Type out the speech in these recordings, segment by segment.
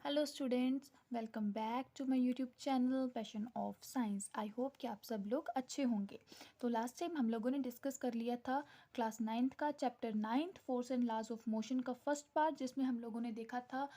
Hello students, welcome back to my YouTube channel passion of science. I hope कि आप सब लोग अच्छे होंगे। तो लास्ट टाइम हम लोगों ने डिस्कस कर लिया था क्लास 9th का chapter 9 force and laws of motion का फर्स्ट पार्ट, जिसमें हम लोगों ने देखा था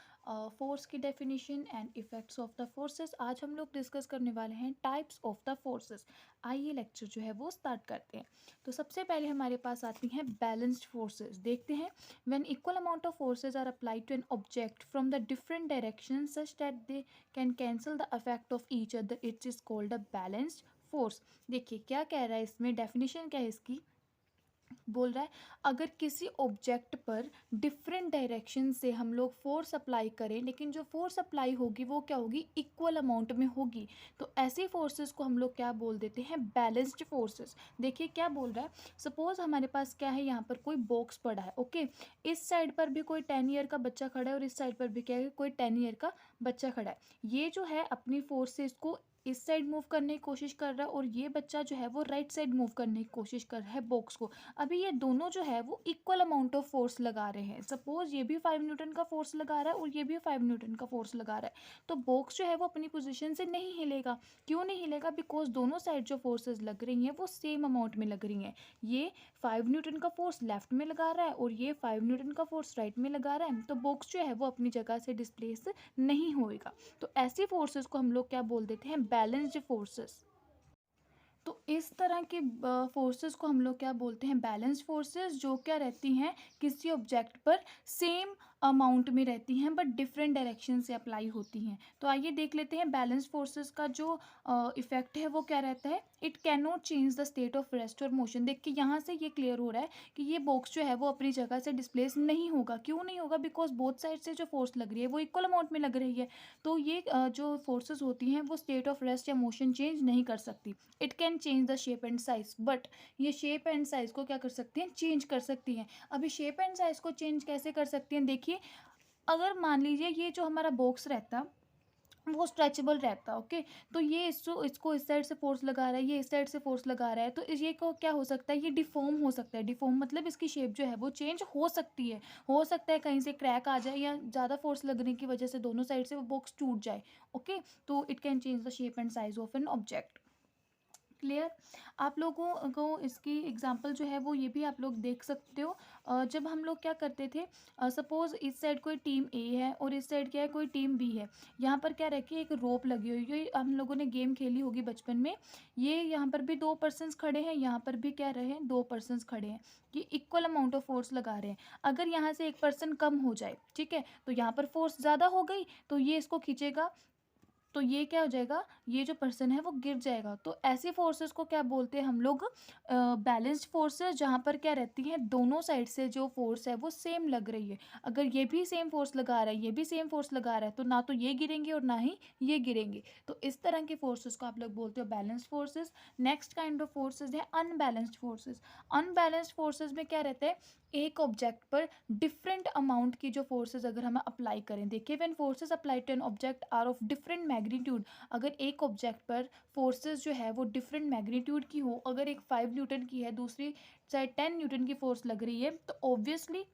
फोर्स की definition and effects of the forces. आज हम लोग डिस्कस करने वाले हैं टाइप्स ऑफ द फोर्सेस। आइए लेक्चर जो है वो स्टार्ट करते हैं। तो सबसे पहले हमारे पास आती हैं बैलेंस्ड फोर्सेस। देखते हैं, when equal amount of forces are applied to an object from the different directions such that they can cancel the effect of each other, it is called a balanced force। देखिए क्या कह रहा है इसमें, definition क्या है इसकी। बोल रहा है अगर किसी ऑब्जेक्ट पर डिफरेंट डायरेक्शन से हम लोग फोर्स अप्लाई करें, लेकिन जो फोर्स अप्लाई होगी वो क्या होगी, इक्वल अमाउंट में होगी, तो ऐसी फोर्सेस को हम लोग क्या बोल देते हैं, बैलेंस्ड फोर्सेस। देखिए क्या बोल रहा है, सपोज हमारे पास क्या है, यहाँ पर कोई बॉक्स पड़ा है। ओके, इस साइड पर भी कोई 10 ईयर का बच्चा खड़ा है और इस साइड पर भी क्या है, कोई 10 ईयर का बच्चा खड़ा है। ये जो है अपनी फोर्स से इसको इस साइड मूव करने की कोशिश कर रहा है और ये बच्चा जो है वो राइट साइड मूव करने की कोशिश कर रहा है बॉक्स को। अभी ये दोनों जो है वो इक्वल अमाउंट ऑफ फोर्स लगा रहे हैं। सपोज ये भी 5 न्यूटन का फोर्स लगा रहा है और ये भी 5 न्यूटन का फोर्स लगा रहा है, तो बॉक्स जो है वो अपनी पोजीशन से नहीं हिलेगा। क्यों नहीं हिलेगा, बिकॉज दोनों साइड जो फोर्सेस लग रही हैं वो सेम अमाउंट में लग रही हैं। ये 5 न्यूटन का फोर्स लेफ्ट में लगा रहा है और ये 5 न्यूटन का फोर्स राइट में लगा रहा है, तो बॉक्स जो है वो अपनी जगह से डिस्प्लेस नहीं होएगा। तो ऐसी फोर्सेस को हम लोग क्या बोल देते हैं, बैलेंस्ड फोर्सेस। तो इस तरह के फोर्सेस को हम लोग क्या बोलते हैं, बैलेंस्ड फोर्सेस, जो क्या रहती हैं किसी ऑब्जेक्ट पर सेम अमाउंट में रहती हैं बट डिफरेंट डायरेक्शन से अप्लाई होती हैं। तो आइए देख लेते हैं बैलेंस्ड फोर्सेस का जो इफेक्ट है वो क्या रहता है। It can not change the state of rest और मोशन। देख के यहाँ से ये क्लियर हो रहा है कि ये बॉक्स जो है वो अपनी जगह से डिस्प्लेस नहीं होगा। क्यों नहीं होगा, बिकॉज बोथ साइड से जो फोर्स लग रही है वो इक्वल अमाउंट में लग रही है। तो ये जो फोर्सेस होती हैं वो स्टेट ऑफ रेस्ट या मोशन चेंज नहीं कर सकती। It can change the shape and size, but ये शेप एंड साइज को क्या कर सकती हैं, चेंज कर सकती हैं। अभी शेप एंड साइज को चेंज कैसे कर सकती हैं, देखिए अगर मान लीजिए ये जो हमारा बॉक्स रहता वो स्ट्रेचेबल रहता। ओके, तो ये इसको इस साइड से फोर्स लगा रहा है, ये इस साइड से फोर्स लगा रहा है, तो ये को क्या हो सकता है, ये डिफॉर्म हो सकता है। डिफॉर्म मतलब इसकी शेप जो है वो चेंज हो सकती है। हो सकता है कहीं से क्रैक आ जाए या ज़्यादा फोर्स लगने की वजह से दोनों साइड से वो बॉक्स टूट जाए। ओके, तो it can change the shape and size of an object. Clear. आप लोगों को इसकी एग्जांपल जो है वो ये भी आप लोग देख सकते हो। जब हम लोग क्या करते थे, सपोज इस साइड कोई टीम ए है और इस साइड क्या है, कोई टीम बी है। यहाँ पर क्या रखी है, एक रोप लगी हुई है। हम लोगों ने गेम खेली होगी बचपन में। ये यहाँ पर भी 2 पर्सन्स खड़े हैं, यहाँ पर भी क्या रहे, 2 पर्सन्स खड़े हैं। ये इक्वल अमाउंट ऑफ फोर्स लगा रहे हैं। अगर यहाँ से एक पर्सन कम हो जाए, ठीक है, तो यहाँ पर फोर्स ज़्यादा हो गई तो ये इसको खींचेगा, तो ये क्या हो जाएगा, ये जो पर्सन है वो गिर जाएगा। तो ऐसी फोर्सेस को क्या बोलते हैं हम लोग, बैलेंस्ड फोर्सेस, जहाँ पर क्या रहती हैं दोनों साइड से जो फोर्स है वो सेम लग रही है। अगर ये भी सेम फोर्स लगा रहा है, ये भी सेम फोर्स लगा रहा है, तो ना तो ये गिरेंगे और ना ही ये गिरेंगे। तो इस तरह के फोर्सेस को आप लोग बोलते हो balanced forces. Next kind of forces है अनबैलेंस्ड फोर्सेस। अनबैलेंस्ड फोर्सेस में क्या रहता है, एक ऑब्जेक्ट पर डिफरेंट अमाउंट की जो फोर्सेस अगर हम अप्लाई करें। देखिए, when forces apply to an object are of different magnitude, अगर एक ऑब्जेक्ट पर फोर्सेस जो है वो डिफरेंट मैग्नीट्यूड की हो, अगर एक 5 न्यूटन की है, दूसरी चाहे 10 न्यूटन की फोर्स लग रही है, तो ऑब्वियसली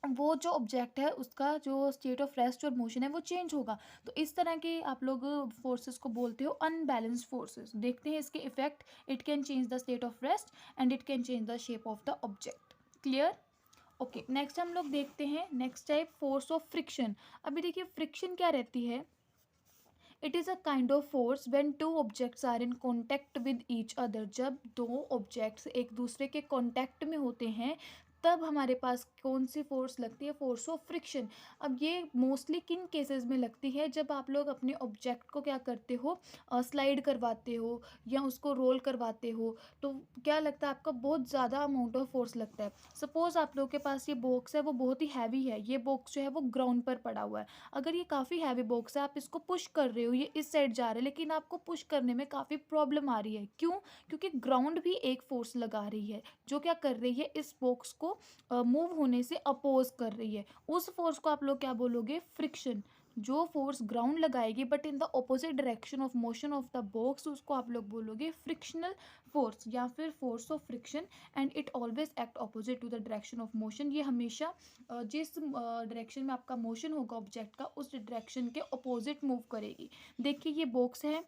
वो जो ऑब्जेक्ट है उसका जो स्टेट ऑफ रेस्ट और मोशन है वो चेंज होगा। तो इस तरह के आप लोग फोर्सेस को बोलते हो अनबैलेंस्ड फोर्सेस। देखते हैं इसके effect. It can change the state of rest and it can change the shape of the object. Clear. Okay, next हम लोग देखते हैं next type, force of friction. अभी देखिए फ्रिक्शन क्या रहती है, it is a kind of force when two objects are in contact with each other. जब दो ऑब्जेक्ट्स एक दूसरे के कॉन्टैक्ट में होते हैं तब हमारे पास कौन सी फोर्स लगती है, फोर्स ऑफ फ्रिक्शन। अब ये मोस्टली किन केसेस में लगती है, जब आप लोग अपने ऑब्जेक्ट को क्या करते हो, स्लाइड करवाते हो या उसको रोल करवाते हो, तो क्या लगता है आपका, बहुत ज़्यादा अमाउंट ऑफ फोर्स लगता है। सपोज़ आप लोग के पास ये बॉक्स है वो बहुत ही हैवी है, ये बॉक्स जो है वो ग्राउंड पर पड़ा हुआ है। अगर ये काफ़ी हैवी बॉक्स है, आप इसको पुश कर रहे हो, ये इस साइड जा रहा है, लेकिन आपको पुश करने में काफ़ी प्रॉब्लम आ रही है। क्यों, क्योंकि ग्राउंड भी एक फोर्स लगा रही है जो क्या कर रही है, इस बॉक्स को मूव होने से अपोज कर रही है। उस फोर्स को आप लोग क्या बोलोगे, फ्रिक्शन। जो फोर्स ग्राउंड लगाएगी but in the opposite direction of motion of the box, उसको आप लोग बोलोगे फ्रिक्शनल फोर्स या फिर force of friction. And it always act opposite to the direction of motion, ये हमेशा जिस डायरेक्शन में आपका मोशन होगा ऑब्जेक्ट का, उस डायरेक्शन के अपोजिट मूव करेगी। देखिए ये बॉक्स है,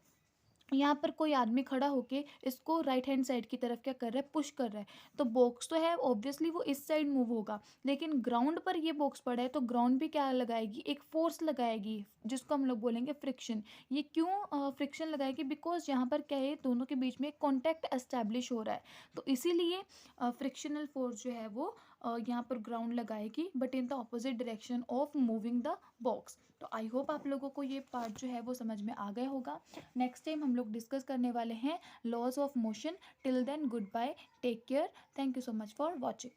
यहाँ पर कोई आदमी खड़ा होके इसको राइट हैंड साइड की तरफ क्या कर रहा है, पुश कर रहा है। तो बॉक्स तो है ऑब्वियसली वो इस साइड मूव होगा, लेकिन ग्राउंड पर ये बॉक्स पड़ा है तो ग्राउंड भी क्या लगाएगी, एक फोर्स लगाएगी जिसको हम लोग बोलेंगे फ्रिक्शन। ये क्यों फ्रिक्शन लगाएगी, बिकॉज यहाँ पर क्या है, दोनों के बीच में कॉन्टैक्ट एस्टैब्लिश हो रहा है, तो इसीलिए फ्रिक्शनल फोर्स जो है वो यहाँ पर ग्राउंड लगाएगी but in the opposite direction of moving the box. तो आई होप आप लोगों को ये पार्ट जो है वो समझ में आ गया होगा। नेक्स्ट टाइम हम लोग डिस्कस करने वाले हैं laws of motion. Till then good bye, take care, thank you so much for watching.